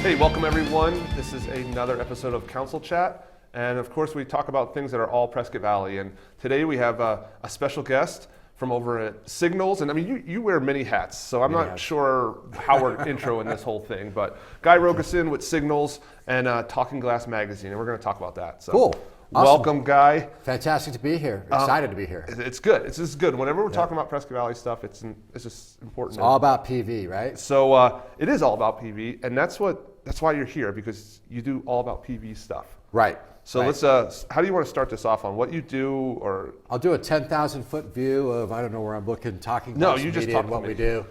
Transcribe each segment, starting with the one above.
Hey, welcome everyone. This is another episode of Council Chat. And of course, we talk about things that are all Prescott Valley. And today we have a special guest from over at Signals. And I mean, you wear many hats, so I'm not sure how we're introing this whole thing. But Guy Rogerson with Signals and Talking Glass Magazine. And we're going to talk about that. So cool. Awesome. Welcome, Guy. Fantastic to be here. Excited to be here. It's good. It's just good. Whenever we're talking about Prescott Valley stuff, it's just important. It's all about PV, right? So it is all about PV, and that's why you're here, because you do all about PV stuff. Right. So right. let's. How do you want to start this off on what you do, or? I'll do a 10,000-foot view of, I don't know where I'm looking, Talking Glass Media and what we do.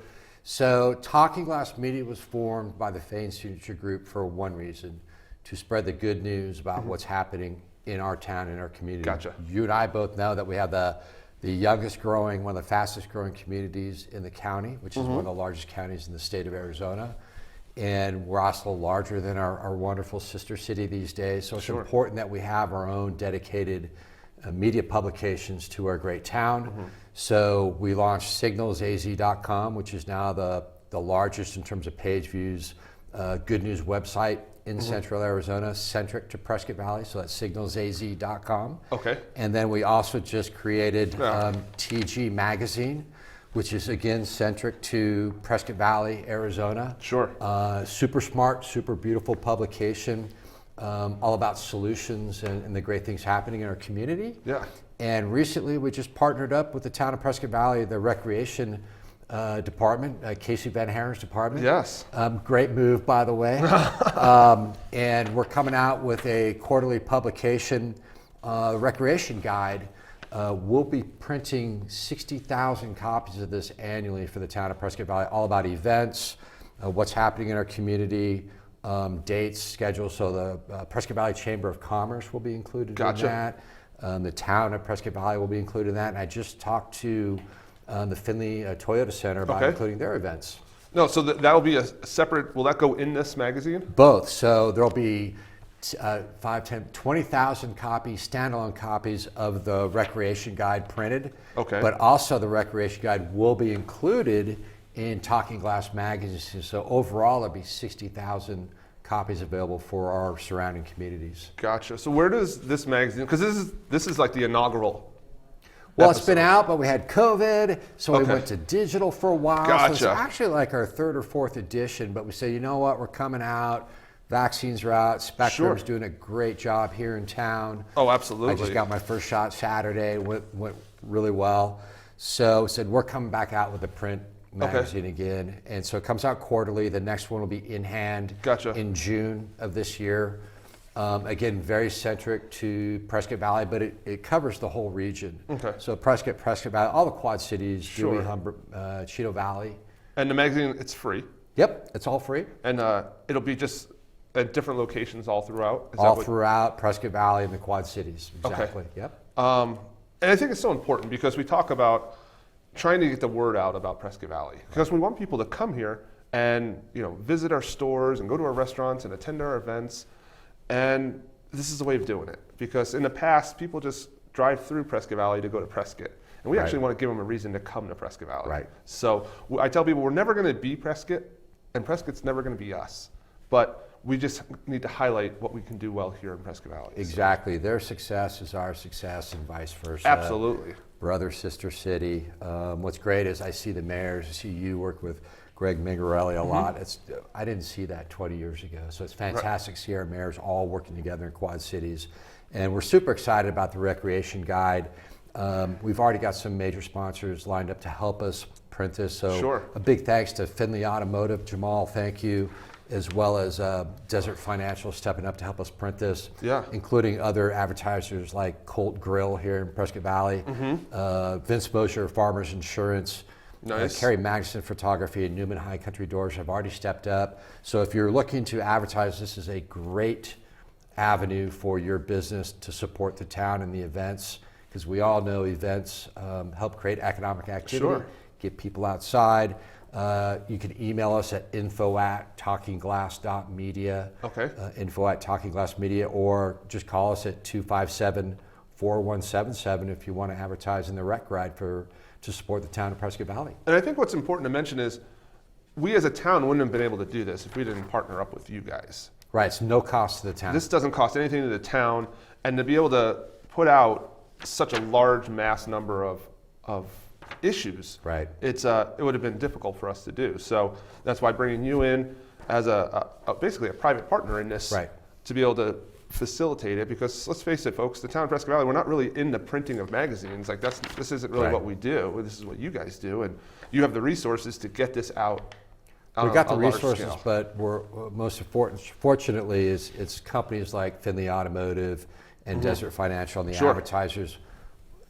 So Talking Glass Media was formed by the Fane Signature Group for one reason: to spread the good news about what's happening in our town, in our community. Gotcha. You and I both know that we have the youngest growing, one of the fastest growing communities in the county, which is one of the largest counties in the state of Arizona. And we're also larger than our wonderful sister city these days. So it's important that we have our own dedicated media publications to our great town. So we launched signalsaz.com, which is now the largest in terms of page views, good news website in Central Arizona, centric to Prescott Valley. So that's signalsaz.com. Okay. And then we also just created TG Magazine, which is again centric to Prescott Valley, Arizona. Sure. Super smart, super beautiful publication, all about solutions and the great things happening in our community. Yeah. And recently we just partnered up with the town of Prescott Valley, the recreation department, Casey Van Haren's department. Yes. Great move, by the way. And we're coming out with a quarterly publication, recreation guide. We'll be printing 60,000 copies of this annually for the town of Prescott Valley, all about events, what's happening in our community, dates, schedules. So the Prescott Valley Chamber of Commerce will be included in that. The town of Prescott Valley will be included in that. And I just talked to the Finley Toyota Center about including their events. No, so that'll be a separate, will that go in this magazine? Both. So there'll be 20,000 copies, standalone copies of the recreation guide printed. Okay. But also the recreation guide will be included in Talking Glass magazine. So overall, there'll be 60,000 copies available for our surrounding communities. Gotcha. So where does this magazine, because this is like the inaugural. Well, it's been out, but we had COVID, so we went to digital for a while. Gotcha. So it's actually like our third or fourth edition, but we say, you know what, we're coming out. Vaccines are out. Spectrum's doing a great job here in town. Oh, absolutely. I just got my first shot Saturday. Went really well. So said we're coming back out with a print magazine again. And so it comes out quarterly. The next one will be in hand in June of this year. Again, very centric to Prescott Valley, but it covers the whole region. Okay. So Prescott Valley, all the Quad Cities, Dewey, Humber, Cheeto Valley. And the magazine, it's free? Yep, it's all free. And it'll be just at different locations all throughout? Throughout Prescott Valley and the Quad Cities, exactly. Okay. Yep. And I think it's so important because we talk about trying to get the word out about Prescott Valley, because we want people to come here and visit our stores and go to our restaurants and attend our events. And this is the way of doing it, because in the past, people just drive through Prescott Valley to go to Prescott. And we actually want to give them a reason to come to Prescott Valley. Right. So I tell people we're never going to be Prescott, and Prescott's never going to be us. But we just need to highlight what we can do well here in Prescott Valley. Exactly. Their success is our success and vice versa. Absolutely. Brother, sister city. What's great is I see the mayors, I see you work with Greg Mingarelli a lot. I didn't see that 20 years ago. So it's fantastic to see our mayors all working together in Quad Cities. And we're super excited about the recreation guide. We've already got some major sponsors lined up to help us print this. So a big thanks to Finley Automotive. Jamal, thank you. As well as Desert Financial stepping up to help us print this, including other advertisers like Colt Grill here in Prescott Valley, Vince Mosher, Farmers Insurance, Kerry Magnuson Photography, and Newman High Country Doors have already stepped up. So if you're looking to advertise, this is a great avenue for your business to support the town and the events, because we all know events help create economic activity, get people outside. You can email us at info@talkingglass.media, info@talkingglassmedia, or just call us at 257-4177 if you want to advertise in the rec ride to support the town of Prescott Valley. And I think what's important to mention is we as a town wouldn't have been able to do this if we didn't partner up with you guys. Right, it's no cost to the town. This doesn't cost anything to the town, and to be able to put out such a large mass number of issues, Right. it would have been difficult for us to do. So that's why bringing you in as basically a private partner in this, Right. to be able to facilitate it, because let's face it, folks, the town of Prescott Valley, we're not really in the printing of magazines. Like this isn't really Right. what we do. This is what you guys do, and you have the resources to get this out. We got the a large resources, scale. but fortunately is it's companies like Finley Automotive and Desert Financial and the Sure. advertisers.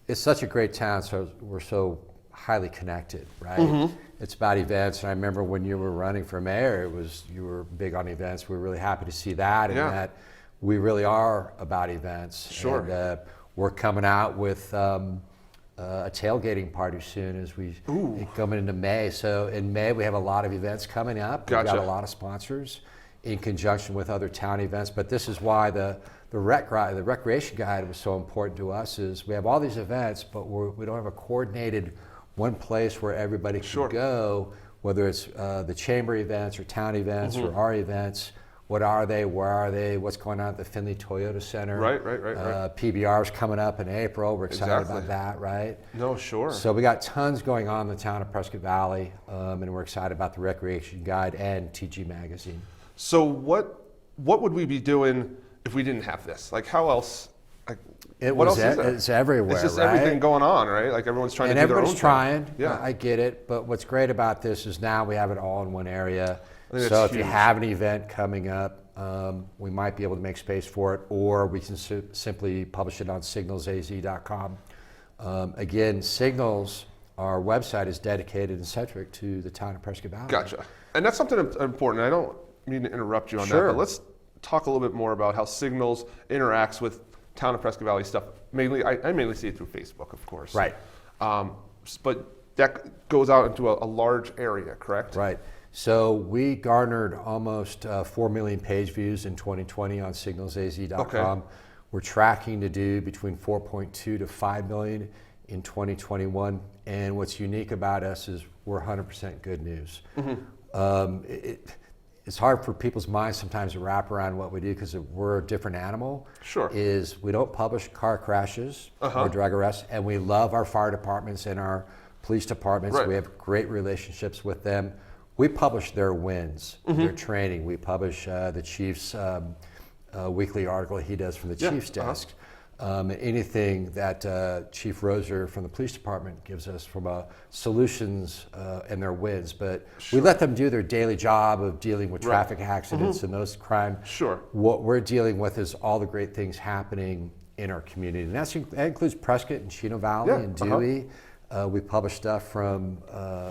It's such a great town, so we're so highly connected, right? It's about events, and I remember when you were running for mayor, you were big on events. We were really happy to see that, and Yeah. that we really are about events. Sure. And we're coming out with a tailgating party soon as we coming into May. So in May we have a lot of events coming up. We've Gotcha. got a lot of sponsors in conjunction with other town events. But this is why the recreation guide was so important to us. Is we have all these events, but we don't have a coordinated one place where everybody can Sure. go. Whether it's the chamber events or town events or our events. What are they? Where are they? What's going on at the Finley Toyota Center? Right. PBR's coming up in April. We're excited Exactly. about that, right? No, sure. So we got tons going on in the town of Prescott Valley, and we're excited about the Recreation Guide and TG Magazine. So what would we be doing if we didn't have this? Like how else? Like what else is there? It's everywhere, It's just right? everything going on, right? Like everyone's trying And to do their own everybody's thing. trying. Yeah. I get it. But what's great about this is now we have it all in one area. I think So that's if you huge. have an event coming up, we might be able to make space for it, or we can simply publish it on signalsaz.com. Again, Signals, our website, is dedicated and centric to the town of Prescott Valley. Gotcha. And that's something important. I don't mean to interrupt you on Sure. that, but let's talk a little bit more about how Signals interacts with town of Prescott Valley stuff. Mainly, I mainly see it through Facebook, of course. Right. But that goes out into a large area, correct? Right. So we garnered almost 4 million page views in 2020 on signalsaz.com. Okay. We're tracking to do between 4.2 to 5 million in 2021. And what's unique about us is we're 100% good news. It's hard for people's minds sometimes to wrap around what we do because we're a different animal. Sure. Is we don't publish car crashes or drug arrests, and we love our fire departments and our police departments. Right. We have great relationships with them. We publish their wins, their training. We publish the chief's weekly article he does from the chief's desk. Anything that Chief Roser from the police department gives us from solutions and their wins. But we let them do their daily job of dealing with traffic accidents and those crime. Sure. What we're dealing with is all the great things happening in our community. And that includes Prescott and Chino Valley and Dewey. We publish stuff from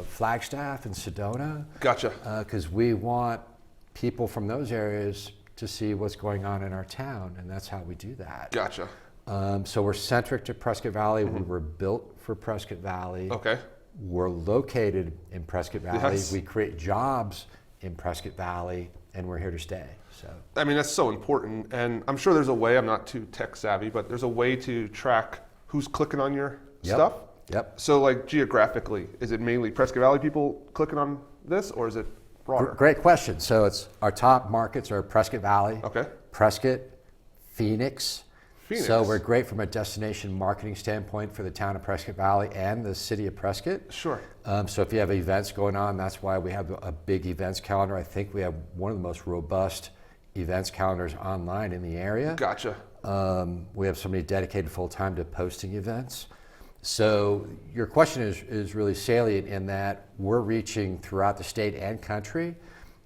Flagstaff and Sedona. Gotcha. Because we want people from those areas to see what's going on in our town, and that's how we do that. Gotcha. So we're centric to Prescott Valley. We were built for Prescott Valley. Okay. We're located in Prescott Valley. Yes. We create jobs in Prescott Valley, and we're here to stay. So I mean, that's so important. And I'm sure there's a way, I'm not too tech savvy, but there's a way to track who's clicking on your stuff. Yep. So like geographically, is it mainly Prescott Valley people clicking on this, or is it broader? Great question. So it's our top markets are Prescott Valley, Okay. Prescott, Phoenix. Phoenix. So we're great from a destination marketing standpoint for the town of Prescott Valley and the city of Prescott. Sure. So if you have events going on, that's why we have a big events calendar. I think we have one of the most robust events calendars online in the area. Gotcha. We have somebody dedicated full-time to posting events. So your question is really salient in that we're reaching throughout the state and country,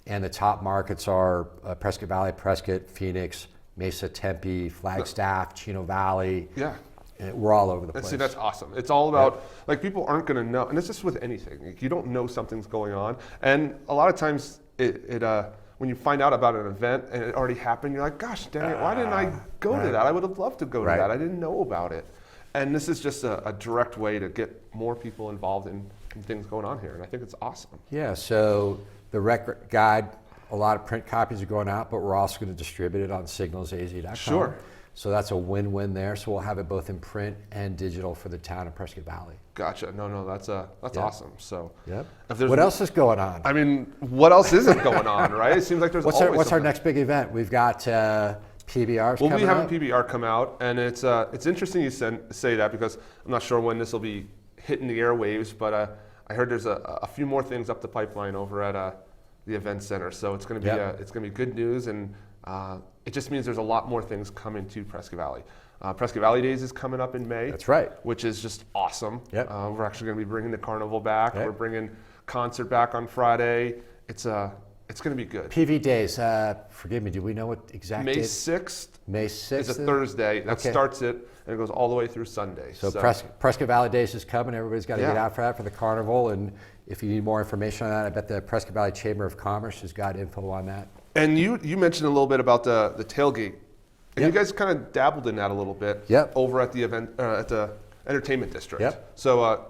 and the top markets are Prescott Valley, Prescott, Phoenix, Mesa, Tempe, Flagstaff, Chino Valley. Yeah. And we're all over the place. See, that's awesome. It's all about, like, people aren't going to know, and it's just with anything. Like, you don't know something's going on. And a lot of times, when you find out about an event and it already happened, you're like, gosh, dang it, why didn't I go to that? I would have loved to go to that. I didn't know about it. And this is just a direct way to get more people involved in things going on here. And I think it's awesome. Yeah, so the record guide, a lot of print copies are going out, but we're also going to distribute it on signalsaz.com. Sure. So that's a win-win there. So we'll have it both in print and digital for the town of Prescott Valley. Gotcha. No, that's Yeah. awesome. So, Yep. if there's What else is going on? I mean, what else isn't going on, right? It seems like there's What's always our something. next big event? We've got PBRs Well, coming we have a up. PBR come out, and it's interesting you say that because I'm not sure when this will be hitting the airwaves, but I heard there's a few more things up the pipeline over at the event center. So it's going to be Yep. it's going to be good news, and it just means there's a lot more things coming to Prescott Valley. Prescott Valley Days is coming up in May. That's right. Which is just awesome. Yep. We're actually going to be bringing the carnival back. Yep. We're bringing concert back on Friday. It's going to be good. PV Days. Forgive me. Do we know what exact May date? 6th May 6th. is a Thursday. That Okay. starts it, and it goes all the way through Sunday. So Prescott Valley Days is coming. Everybody's got to get Yeah. out for that for the carnival. And if you need more information on that, I bet the Prescott Valley Chamber of Commerce has got info on that. And you mentioned a little bit about the tailgate. And Yep. you guys kind of dabbled in that a little bit Yep. over at the event at the entertainment district. Yep. So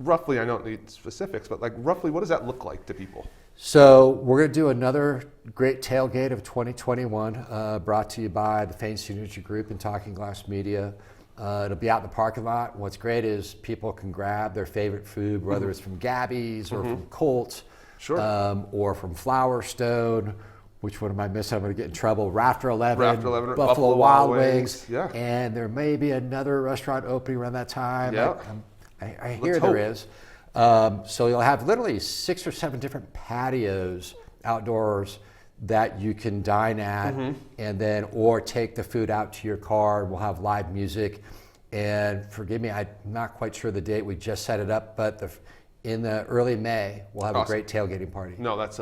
roughly, I don't need specifics, but like roughly, what does that look like to people? So we're going to do another great tailgate of 2021, brought to you by the Fane Signature Group and Talking Glass Media. It'll be out in the parking lot. What's great is people can grab their favorite food, whether it's from Gabby's or from Colt's, Sure. or from Flower Stone. Which one am I missing? I'm going to get in trouble. Rafter 11, Rafter 11, or Buffalo Wild Wings. Yeah. And there may be another restaurant opening around that time. Yeah. I hear hope. there is. So you'll have literally 6 or 7 different patios outdoors that you can dine at, and then or take the food out to your car. We'll have live music, and forgive me, I'm not quite sure the date. We just set it up, but in the early May, we'll have a Awesome. great tailgating party. No, that's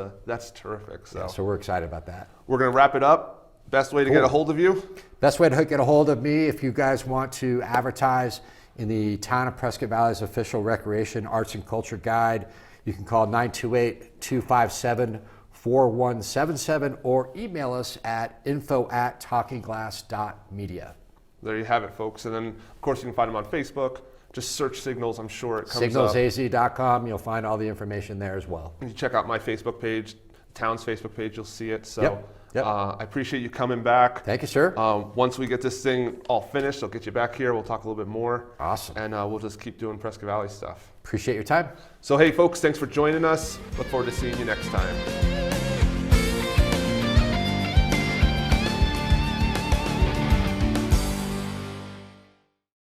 terrific. So So we're excited about that. we're going to wrap it up. Best way to get Cool. a hold of you? Best way to get a hold of me if you guys want to advertise in the Town of Prescott Valley's official recreation, arts, and culture guide, you can call 928-257-4177 or email us at info@talkingglass.media. There you have it, folks. And then, of course, you can find them on Facebook. Just search Signals. I'm sure it comes up. Signalsaz.com, you'll find all the information there as well. You check out my Facebook page, the town's Facebook page. You'll see it. So Yep. I appreciate you coming back. Thank you, sir. Once we get this thing all finished, I'll get you back here. We'll talk a little bit more. Awesome. And we'll just keep doing Prescott Valley stuff. Appreciate your time. So, hey, folks, thanks for joining us. Look forward to seeing you next time.